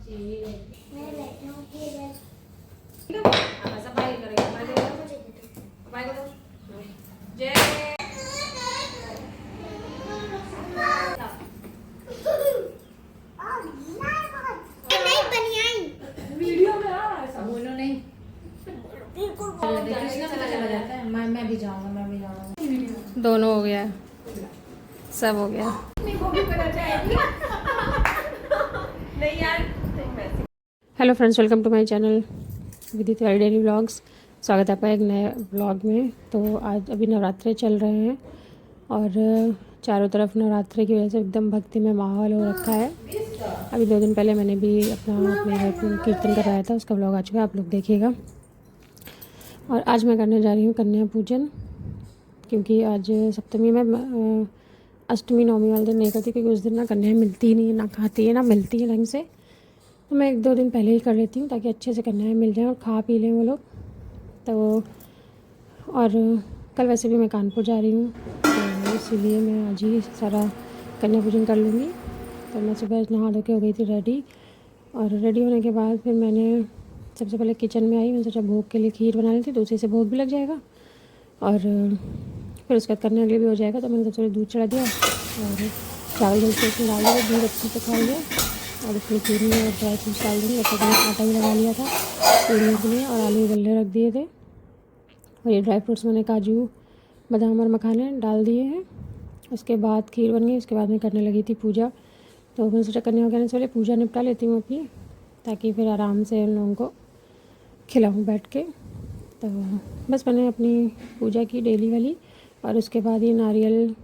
सफाई करेंगे। जय वीडियो में ऐसा बोलो नहीं। मैं भी जाऊंगा। दोनों हो गया, सब हो गया। Hello friends, welcome to my channel Vidhi Tiwari daily vlogs. स्वागत है आपका एक नए व्लॉग में। तो आज अभी नवरात्रे चल रहे हैं और चारों तरफ नवरात्रे की वजह से एकदम भक्ति में माहौल हो रखा है। अभी 2 दिन पहले मैंने भी अपने घर पर कीर्तन करवाया था, उसका व्लॉग आ चुका है, आप लोग देखिएगा। और आज मैं करने जा रही हूँ कन्या पूजन, क्योंकि आज सप्तमी में अष्टमी नवमी वाले दिन नहीं करती, क्योंकि उस दिन ना कन्या मिलती ही नहीं है, ना खाती है ना मिलती है ढंग से। तो मैं 1-2 दिन पहले ही कर लेती हूँ ताकि अच्छे से कन्याएँ मिल जाएँ और खा पी लें वो लोग। तो और कल वैसे भी मैं कानपुर जा रही हूँ, तो इसीलिए मैं आज ही सारा कन्या पूजन कर लूँगी। तो मैं सुबह नहा धो के हो गई थी रेडी, और रेडी होने के बाद फिर मैंने सबसे पहले किचन में आई। मैंने सोचा भोग के लिए खीर बना ली थी, तो उसी से भोग भी लग जाएगा और फिर उसके बाद करने के लिए भी हो जाएगा। तो मैंने सबसे पहले दूध चढ़ा दिया और चावल जल्द से उसमें डाल दिया, दूध अच्छे से खा लिया और उसमें चीनी और ड्राई फ्रूट्स डाल दिए। जब तक मैंने आटा भी लगा लिया था पूड़ियों के लिए, और आलू गल्ले रख दिए थे। और ये ड्राई फ्रूट्स मैंने काजू बादाम और मखाने डाल दिए हैं। उसके बाद खीर बन गई। उसके बाद मैं करने लगी थी पूजा। तो मैंने सोचा कन्या वगैरह से पहले पूजा निपटा लेती हूँ अपनी, ताकि फिर आराम से उन लोगों को खिलाऊँ बैठ के। तो बस मैंने अपनी पूजा की डेली वाली, और उसके बाद ये नारियल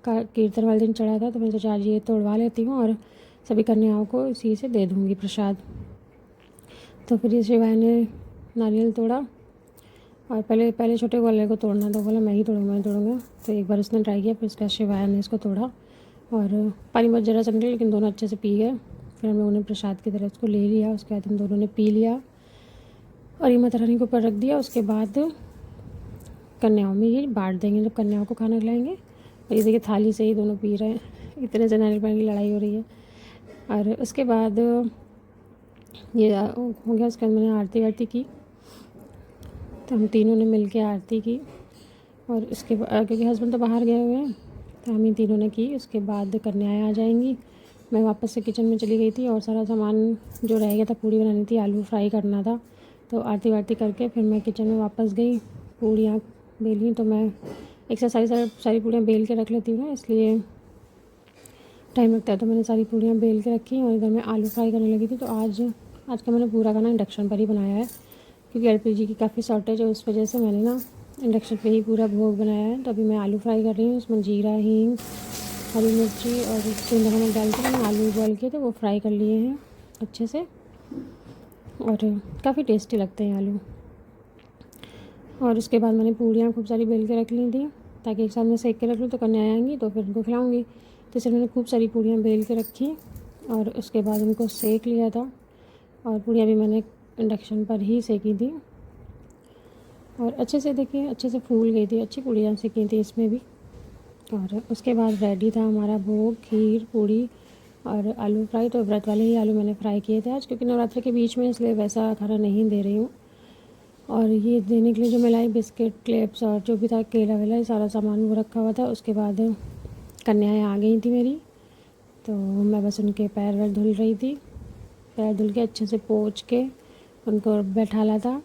का कीर्तन वाले दिन चढ़ा था, तो मैंने सोचा आज ये तोड़वा लेती हूँ और सभी कन्याओं को इसी से दे दूँगी प्रसाद। तो फिर ये शिवाय ने नारियल तोड़ा, और पहले छोटे वाले को तोड़ना, तो बोला मैं ही तोड़ूँगा। तो एक बार उसने ट्राई किया, फिर उसके बाद शिवाय ने इसको तोड़ा और पानी बहुत ज़रा सा निकला, लेकिन दोनों अच्छे से पी गए। फिर हम लोगों ने प्रसाद की तरह उसको ले लिया। उसके बाद हम दोनों ने पी लिया और ये माता रानी के ऊपर रख दिया। उसके बाद कन्याओं में ये बांट देंगे जब कन्याओं को खाना खिलाएंगे। और ये देखिए थाली से ही दोनों पी रहे हैं, इतने से नारियल पानी की लड़ाई हो रही है। और उसके बाद ये हो गया। उसके बाद मैंने आरती की, तो हम तीनों ने मिल के आरती की। और उसके बाद क्योंकि हस्बैंड तो बाहर गए हुए हैं, तो हम ही तीनों ने की। उसके बाद कन्याएँ आ जाएंगी। मैं वापस से किचन में चली गई थी और सारा सामान जो रह गया था, पूड़ी बनानी थी, आलू फ्राई करना था, तो आरती वारती करके फिर मैं किचन में वापस गई। पूड़ियाँ बेली, तो मैं एक साथ सारी पूड़ियाँ बेल के रख लेती हूँ ना, इसलिए टाइम लगता है। तो मैंने सारी पूड़ियाँ बेल के रखी और इधर मैं आलू फ्राई करने लगी थी। तो आज का मैंने पूरा खाना इंडक्शन पर ही बनाया है, क्योंकि एलपीजी की काफ़ी शॉर्टेज है, उस वजह से मैंने ना इंडक्शन पे ही पूरा भोग बनाया है। तो अभी मैं आलू फ्राई कर रही हूँ। उसमें जीरा, हींग, हरी मिर्ची और सेंधा नमक डाल के मैंने आलू उबाल के तो वो फ्राई कर लिए हैं अच्छे से, और काफ़ी टेस्टी लगते हैं आलू। और उसके बाद मैंने पूड़ियाँ खूब सारी बेल के रख ली थी, ताकि एक साथ में सेक के रख लूँ, तो कन्याएँ आएंगी तो फिर उनको खिलाऊँगी। तो इसलिए मैंने खूब सारी पूड़ियाँ बेल के रखी और उसके बाद उनको सेक लिया था। और पूड़ियाँ भी मैंने इंडक्शन पर ही सेकी थी, और अच्छे से देखिए अच्छे से फूल गई थी, अच्छी पूड़ियाँ सेकी थी इसमें भी। और उसके बाद रेडी था हमारा भोग, खीर, पूड़ी और आलू फ्राई। तो व्रत वाले ही आलू मैंने फ्राई किए थे आज, क्योंकि नवरात्रि के बीच में, इसलिए वैसा खाना नहीं दे रही हूँ। और ये देने के लिए जो मिलाई बिस्किट, क्लिप्स और जो भी था केला वेला, ये सारा सामान वो रखा हुआ था। उसके बाद कन्याएँ आ गई थी मेरी, तो मैं बस उनके पैर वैर धुल रही थी। पैर धुल के अच्छे से पोंछ के उनको बैठाला था।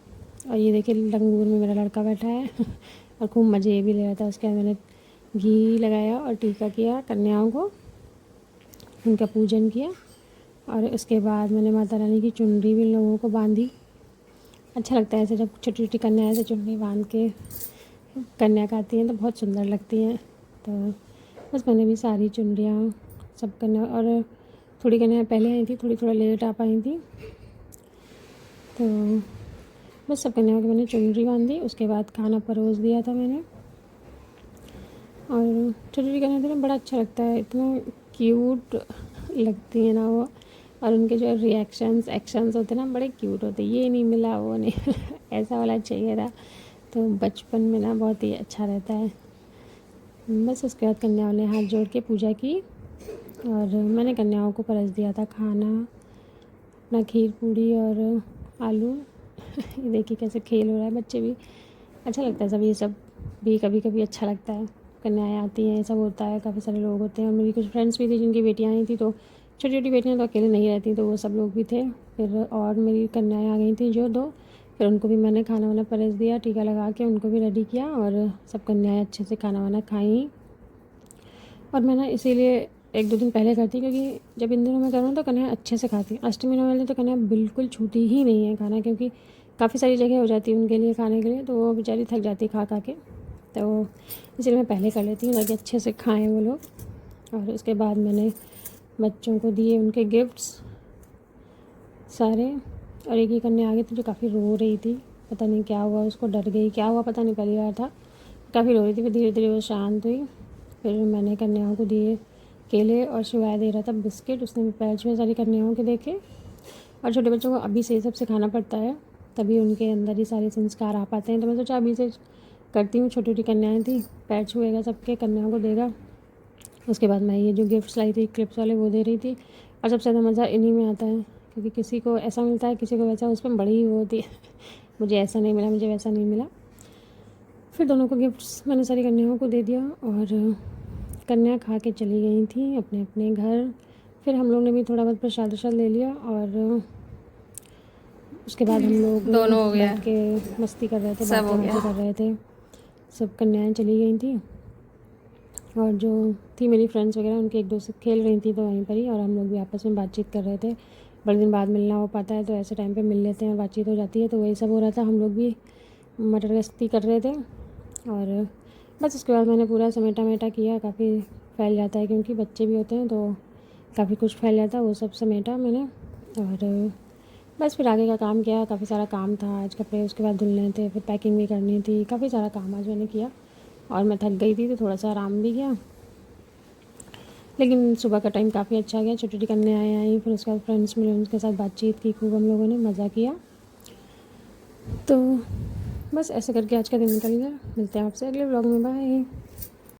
और ये देखिए लंगूर में मेरा लड़का बैठा है और खूब मज़े भी ले रहा था। उसके बाद मैंने घी लगाया और टीका किया कन्याओं को, उनका पूजन किया। और उसके बाद मैंने माता रानी की चुनरी भी लोगों को बांधी। अच्छा लगता है ऐसे जब छोटी छोटी कन्याएँ ऐसे चुनरी बांध के कन्या खाती हैं, तो बहुत सुंदर लगती हैं। तो बस मैंने भी सारी चुनरियाँ सब कन्या, और थोड़ी कन्याएँ पहले आई थी, थोड़ा लेट आ पाई थी, तो बस सब कन्याओं की मैंने चुनरी बांधी। उसके बाद खाना परोस दिया था मैंने, और छोटी कन्या थी, बड़ा अच्छा लगता है, इतना क्यूट लगती है ना वो। और उनके जो रिएक्शंस एक्शंस होते हैं ना, बड़े क्यूट होते हैं। ये नहीं मिला, वो नहीं मिला, ऐसा वाला चाहिए था। तो बचपन में ना बहुत ही अच्छा रहता है। बस उसके बाद कन्याओं ने हाथ जोड़ के पूजा की, और मैंने कन्याओं को परस दिया था खाना। अपना खीर पूड़ी और आलू ये देखिए कैसे खेल हो रहा है, बच्चे भी अच्छा लगता है। सब ये सब भी कभी कभी अच्छा लगता है, कन्याएँ आती हैं, ये सब होता है, काफ़ी सारे लोग होते हैं। और मेरी कुछ फ्रेंड्स भी थी जिनकी बेटियाँ आई थी, तो छोटी छोटी बेटियाँ तो अकेले नहीं रहती, तो वो सब लोग भी थे। फिर और मेरी कन्याएँ आ गई थी जो 2, फिर उनको भी मैंने खाना वाना परोस दिया, टीका लगा के उनको भी रेडी किया, और सब कन्याएँ अच्छे से खाना वाना खाईं। और मैं ना इसीलिए 1-2 दिन पहले करती, क्योंकि जब इन दिनों मैं करूँ तो कन्या अच्छे से खाती हैं। अष्टमी वाले तो कन्या बिल्कुल छूती ही नहीं है खाना, क्योंकि काफ़ी सारी जगह हो जाती है उनके लिए खाने के लिए, तो वो बेचारी थक जाती खा खा के। तो इसलिए मैं पहले कर लेती हूँ ताकि अच्छे से खाएँ वो लोग। और उसके बाद मैंने बच्चों को दिए उनके गिफ्ट्स सारे। और एक ही कन्या आ गई थी जो काफ़ी रो रही थी, पता नहीं क्या हुआ उसको, डर गई क्या हुआ पता नहीं, पहली बार था, काफ़ी रो रही थी। फिर धीरे धीरे वो शांत हुई। फिर मैंने कन्याओं को दिए केले, और शिवाय दे रहा था बिस्किट, उसने भी पैर छुए सारी कन्याओं के देखे। और छोटे बच्चों को अभी से ये सब सिखाना पड़ता है, तभी उनके अंदर ही सारे संस्कार आ पाते हैं। तो मैं सोचा अभी से करती हूँ। छोटी छोटी कन्याएँ थी, पैर छुएगा सबके, कन्याओं को देगा। उसके बाद मैं ये जो गिफ्ट्स लाई थी क्लिप्स वाले वो दे रही थी। और सबसे ज़्यादा मज़ा इन्हीं में आता है, क्योंकि किसी को ऐसा मिलता है, किसी को वैसा, उसमें बड़ी ही वो होती है मुझे ऐसा नहीं मिला, मुझे वैसा नहीं मिला। फिर दोनों को गिफ्ट्स मैंने सारी कन्याओं को दे दिया, और कन्या खा के चली गई थी अपने अपने घर। फिर हम लोग ने भी थोड़ा बहुत प्रसाद वरसाद ले लिया, और उसके बाद हम लोग दोनों हो गया, बैठ के मस्ती कर रहे थे, सब हो बातें गया। बातें कर रहे थे। सब कन्याएँ चली गई थी, और जो थी मेरी फ्रेंड्स वगैरह उनके 1-2 से खेल रही थी तो वहीं पर ही, और हम लोग भी आपस में बातचीत कर रहे थे। बड़े दिन बाद मिलना हो पाता है, तो ऐसे टाइम पे मिल लेते हैं और बातचीत हो जाती है, तो वही सब हो रहा था। हम लोग भी मटर गश्ती कर रहे थे, और बस उसके बाद मैंने पूरा समेटा मेटा किया। काफ़ी फैल जाता है क्योंकि बच्चे भी होते हैं, तो काफ़ी कुछ फैल जाता है, वो सब समेटा मैंने। और बस फिर आगे का काम किया, काफ़ी सारा काम था आज, कपड़े उसके बाद धुलने थे, फिर पैकिंग भी करनी थी, काफ़ी सारा काम आज मैंने किया। और मैं थक गई थी तो थोड़ा सा आराम भी किया, लेकिन सुबह का टाइम काफ़ी अच्छा गया। छोटी छोटी कन्याएँ आई, फिर उसके बाद फ्रेंड्स मिले, उनके साथ बातचीत की खूब, हम लोगों ने मज़ा किया। तो बस ऐसे करके आज का दिन निकल गया। मिलते हैं आपसे अगले व्लॉग में, बाय।